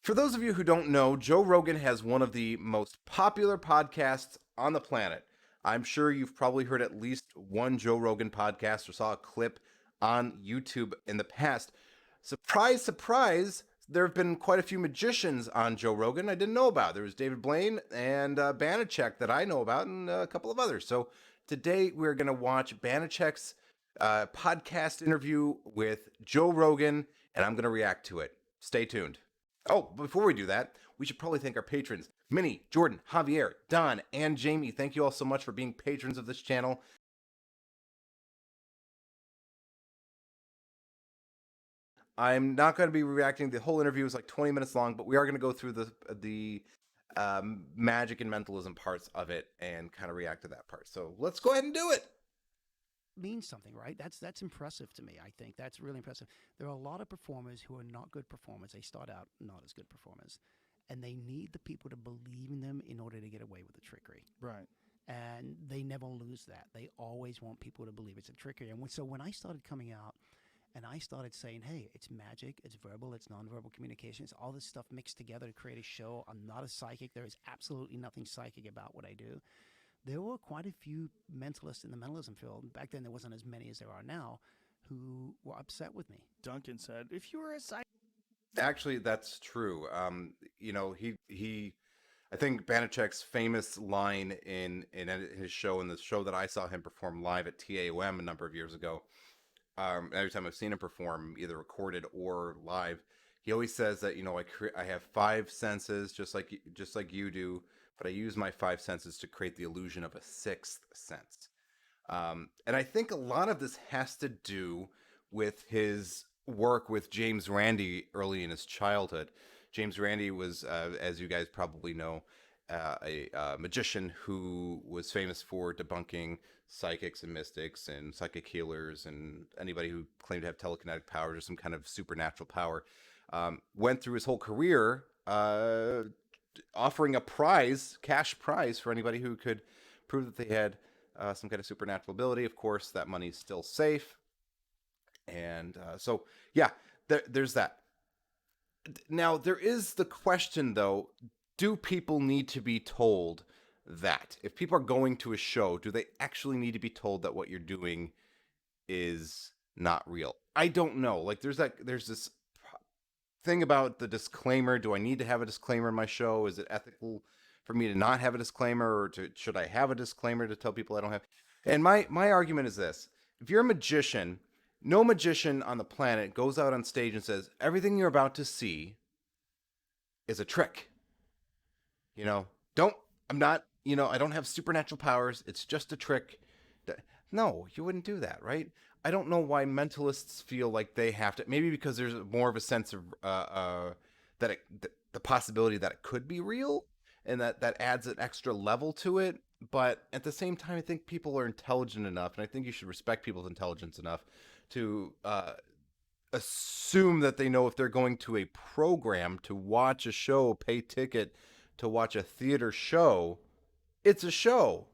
For those of you who don't know, Joe Rogan has one of the most popular podcasts on the planet. I'm sure you've probably heard at least one Joe Rogan podcast or saw a clip on YouTube in the past. Surprise, surprise, there have been quite a few magicians on Joe Rogan I didn't know about. There was David Blaine and Banachek that I know about, and a couple of others. So today we're going to watch Banachek's podcast interview with Joe Rogan, and I'm going to react to it. Stay tuned. Oh, before we do that, we should probably thank our patrons Minnie, Jordan, Javier, Don, and Jamie. Thank you all so much for being patrons of this channel. I'm not going to be reacting. The whole interview is like 20 minutes long, but we are going to go through the magic and mentalism parts of it and kind of react to that part. So let's go ahead and do it. Means something, right? That's impressive to me. I think that's really impressive. There are a lot of performers who are not good performers. They start out not as good performers, and they need the people to believe in them in order to get away with the trickery. Right. And they never lose that. They always want people to believe it's a trickery. And so when I started coming out and I started saying, hey, it's magic, it's verbal, it's nonverbal communication, it's all this stuff mixed together to create a show. I'm not a psychic. There is absolutely nothing psychic about what I do. There were quite a few mentalists in the mentalism field. Back then, there wasn't as many as there are now who were upset with me. Duncan said, if you were a psychic. Actually, that's true. I think Banachek's famous line in his show, in the show that I saw him perform live at TAOM a number of years ago, every time I've seen him perform, either recorded or live, he always says that I have five senses, just like you do, but I use my five senses to create the illusion of a sixth sense. And I think a lot of this has to do with his work with James Randi early in his childhood. James Randi was, as you guys probably know, a magician who was famous for debunking psychics and mystics and psychic healers and anybody who claimed to have telekinetic powers or some kind of supernatural power. Went through his whole career offering a prize, cash prize, for anybody who could prove that they had some kind of supernatural ability. Of course, that money's still safe. And so, yeah, there's that. Now, there is the question, though, do people need to be told that? If people are going to a show, do they actually need to be told that what you're doing is not real? I don't know. Like, there's this thing about the disclaimer. Do I need to have a disclaimer in my show? Is it ethical for me to not have a disclaimer, or should I have a disclaimer to tell people I don't have? And my argument is this: if you're a magician, no magician on the planet goes out on stage and says everything you're about to see is a trick. I'm not, I don't have supernatural powers. It's just a trick. No, you wouldn't do that, right? I don't know why mentalists feel like they have to. Maybe because there's more of a sense of the possibility that it could be real, and that adds an extra level to it. But at the same time, I think people are intelligent enough, and I think you should respect people's intelligence enough to assume that they know if they're going to a program to watch a show, pay ticket to watch a theater show, it's a show,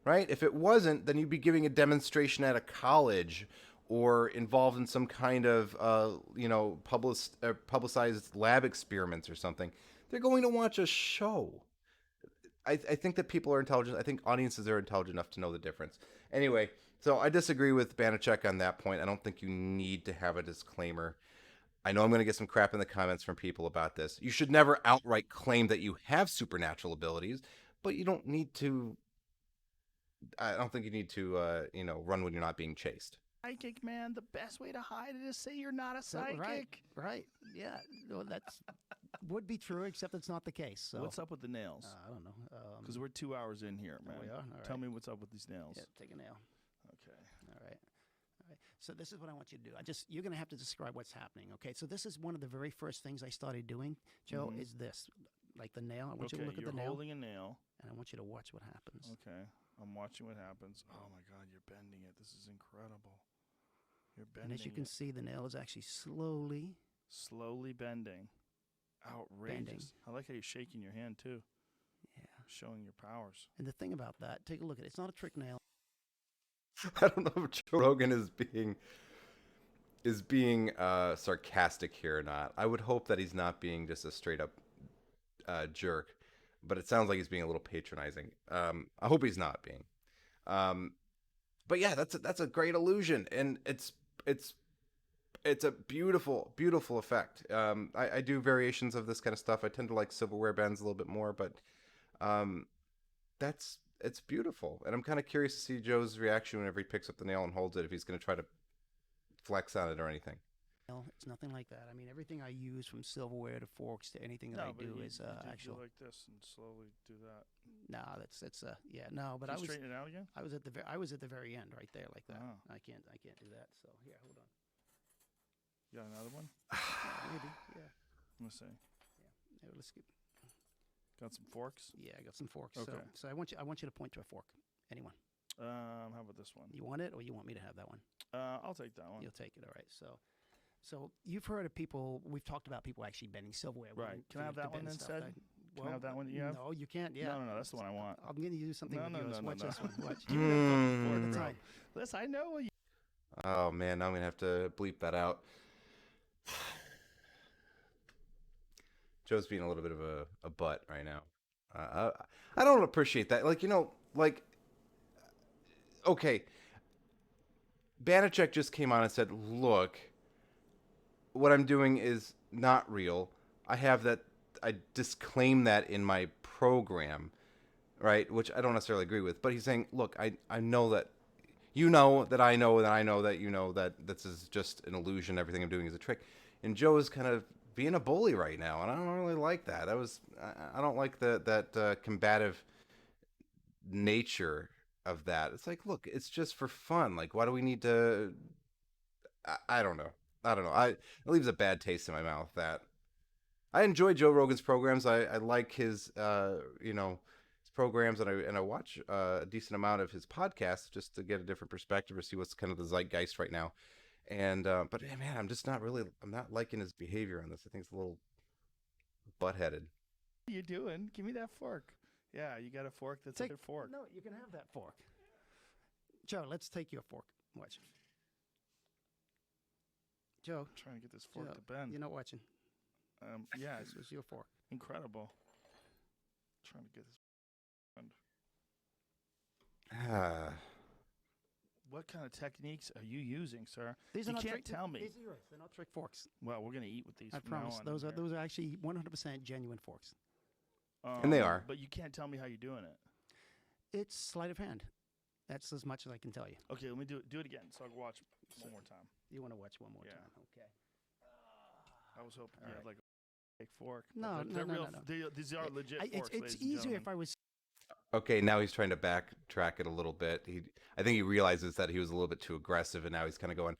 right? If it wasn't, then you'd be giving a demonstration at a college or involved in some kind of, publicized lab experiments or something. They're going to watch a show. I think that people are intelligent. I think audiences are intelligent enough to know the difference. Anyway, so I disagree with Banachek on that point. I don't think you need to have a disclaimer. I know I'm going to get some crap in the comments from people about this. You should never outright claim that you have supernatural abilities, but you don't need to. I don't think you need to, run when you're not being chased. Psychic, man, the best way to hide it is say you're not a psychic. Right. Yeah. Well, that's would be true, except it's not the case. So. What's up with the nails? I don't know. Because we're 2 hours in here, man. We are? All Tell right. me what's up with these nails. Yeah, take a nail. Okay. All right. So this is what I want you to do. You're going to have to describe what's happening. Okay. So this is one of the very first things I started doing, Joe, is this. Like the nail. I want you to look at the nail. You're holding a nail. And I want you to watch what happens. Okay. I'm watching what happens. Oh, my God. You're bending it. This is incredible. You're bending it. And as you can see, the nail is actually slowly bending. Outrageous. Bending. I like how you're shaking your hand, too. Yeah. Showing your powers. And the thing about that, take a look at it. It's not a trick nail. I don't know if Joe Rogan is being is being sarcastic here or not. I would hope that he's not being just a straight up jerk, but it sounds like he's being a little patronizing. I hope he's not being. Um, but yeah, that's a great illusion, and it's it's a beautiful beautiful effect. I do variations of this kind of stuff. I tend to like silverware bends a little bit more, but um, that's it's beautiful, and I'm kind of curious to see Joe's reaction whenever he picks up the nail and holds it. If he's going to try to flex on it or anything. No, it's nothing like that. I mean, everything I use from silverware to forks to anything that No, I but do you, is you do actual. like this and slowly do that. Nah, that's yeah, no. But Can I you was straighten it out again? I was at the very end right there like that. Oh. I can't do that. So here, hold on. You got another one? Maybe yeah. Let me see. Here, let's get. Got some forks? Yeah, I got some forks. Okay. So I want you to point to a fork. Anyone? How about this one? You want it or you want me to have that one? I'll take that one. You'll take it. All right. So you've heard of people. We've talked about people actually bending silverware. Right. Can I have that one instead? Can I have that one that you have? No, you can't. Yeah. No, that's the one I want. I'm going to use something No, with no, yours. no, no, Watch no. this one. Watch. Mm. Time. Listen, I know what you. Oh man, now I'm gonna have to bleep that out. Joe's being a little bit of a butt right now. I don't appreciate that. Like, like, okay, Banachek just came on and said, look, what I'm doing is not real. I disclaim that in my program, right? Which I don't necessarily agree with. But he's saying, look, I know that you know that I know that I know that you know that this is just an illusion. Everything I'm doing is a trick. And Joe is kind of being a bully right now, and I don't really like that. I don't like that combative nature of that. It's like, look, it's just for fun. Like, why do we need to? I don't know. I don't know. It leaves a bad taste in my mouth. That I enjoy Joe Rogan's programs. I like his his programs, and I watch a decent amount of his podcasts just to get a different perspective or see what's kind of the zeitgeist right now. And but man, I'm not liking his behavior on this. I think it's a little butt-headed. What are you doing? Give me that fork. Yeah, you got a fork that's a fork. No, you can have that fork. Joe, let's take your fork. Watch. Joe, I'm trying to get this fork Joe, to bend. you're not watching. Yeah, This was your fork. incredible. Trying to get this bend. Ah. What kind of techniques are you using, sir? These You are not can't tell me. These are yours. They're not trick forks. Well, we're gonna eat with these. I from now promise. on Those in are actually 100% genuine forks. here. And they are. But you can't tell me how you're doing it. It's sleight of hand. That's as much as I can tell you. Okay, let me do it again so I can watch one more time. You want to watch one more Yeah. time? Okay. I was hoping All you right. had like a fake fork. but No, they're no, real, no. These are legit forks. It's ladies and easier gentlemen. if I was. Okay, now he's trying to backtrack it a little bit. I think he realizes that he was a little bit too aggressive, and now he's kind of going,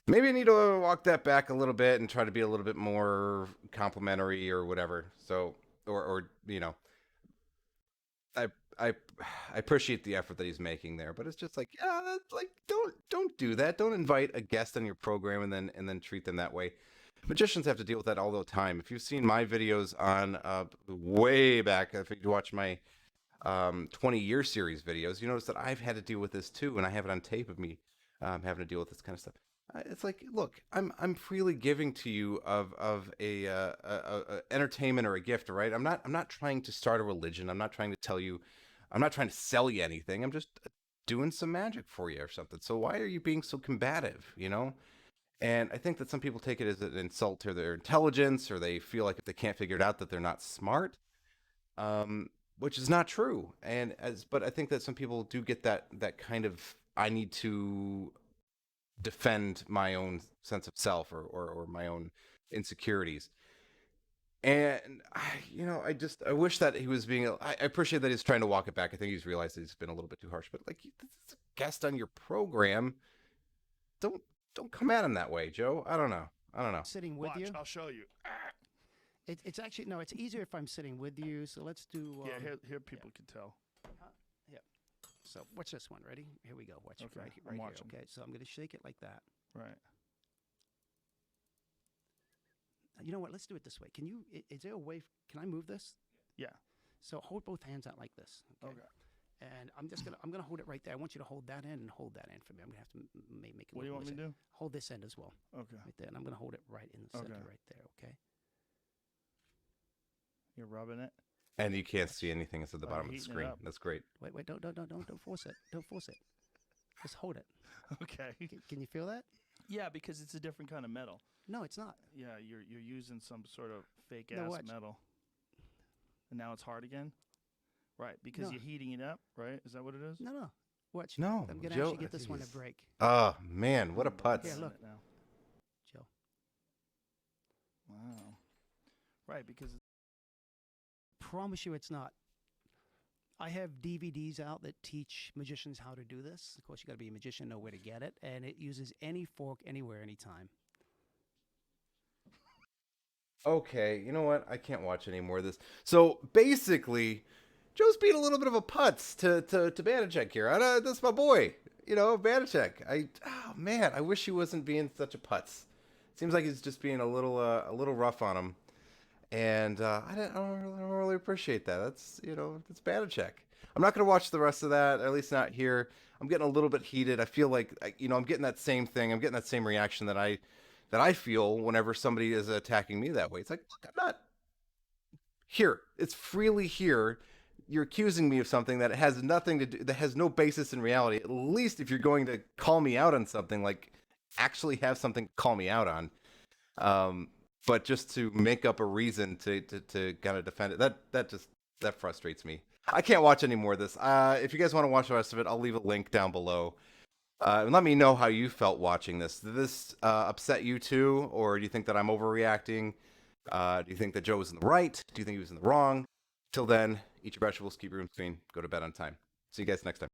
maybe I need to walk that back a little bit and try to be a little bit more complimentary or whatever. So, or I I appreciate the effort that he's making there, but it's just like, like don't do that. Don't invite a guest on your program and then treat them that way. Magicians have to deal with that all the time. If you've seen my videos on way back, if you watch my 20-year series videos, you notice that I've had to deal with this too, and I have it on tape of me having to deal with this kind of stuff. It's like, look, I'm freely giving to you of a entertainment or a gift, right? I'm not trying to start a religion. I'm not trying to tell you, I'm not trying to sell you anything. I'm just doing some magic for you or something. So why are you being so combative? And I think that some people take it as an insult to their intelligence, or they feel like if they can't figure it out that they're not smart, which is not true. But I think that some people do get that kind of, I need to defend my own sense of self or my own insecurities. And I wish that he was being. I appreciate that he's trying to walk it back. I think he's realized that he's been a little bit too harsh. But like, this is a guest on your program. Don't come at him that way, Joe. I don't know. Sitting with Watch, you. I'll show you. It's actually no. It's easier if I'm sitting with you. So let's do. Yeah, here people can tell. Yep. So watch this one. Ready? Here we go. Watch it Okay, right, I'm right watching. here. Okay. So I'm going to shake it like that. Right. You know what? Let's do it this way. Can you? Is there a way? Can I move this? Yeah. So hold both hands out like this. Okay. And I'm gonna hold it right there. I want you to hold that end and hold that end for me. I'm gonna have to make it. What do you want me to do? Hold this end as well, Okay. right there, and I'm gonna hold it right in the center, Okay. right there. Okay. You're rubbing it. And you can't see anything. It's at the Oh, bottom of the heating it screen. up. That's great. Wait, don't force it. Don't force it. Just hold it. Okay. Can you feel that? Yeah, because it's a different kind of metal. No, it's not. Yeah, you're using some sort of fake No, ass watch. metal. And now it's hard again? Right, because No. you're heating it up, right? Is that what it is? No. Watch. No, I'm gonna Joe, actually get this one to jeez. break. Oh, man. What a putz. Here, look. Now. Joe. Wow. Right, because Promise you, it's not. I have DVDs out that teach magicians how to do this. Of course, you got to be a magician, know where to get it, and it uses any fork, anywhere, anytime. Okay, you know what? I can't watch any more of this. So basically, Joe's being a little bit of a putz to Banachek here. That's my boy, Banachek. Oh man, I wish he wasn't being such a putz. Seems like he's just being a little rough on him, and I don't really appreciate that. That's that's Banachek. I'm not gonna watch the rest of that, at least not here. I'm getting a little bit heated. I feel like I'm getting that same thing. I'm getting that same reaction that I feel whenever somebody is attacking me that way. It's like, look, I'm not here. It's freely here. You're accusing me of something that has nothing to do, that has no basis in reality. At least if you're going to call me out on something, like actually have something to call me out on. But just to make up a reason to kind of defend it, that frustrates me. I can't watch any more of this. If you guys want to watch the rest of it, I'll leave a link down below. And let me know how you felt watching this. Did this upset you too, or do you think that I'm overreacting? Do you think that Joe was in the right? Do you think he was in the wrong? Till then, eat your vegetables, keep your room clean, go to bed on time. See you guys next time.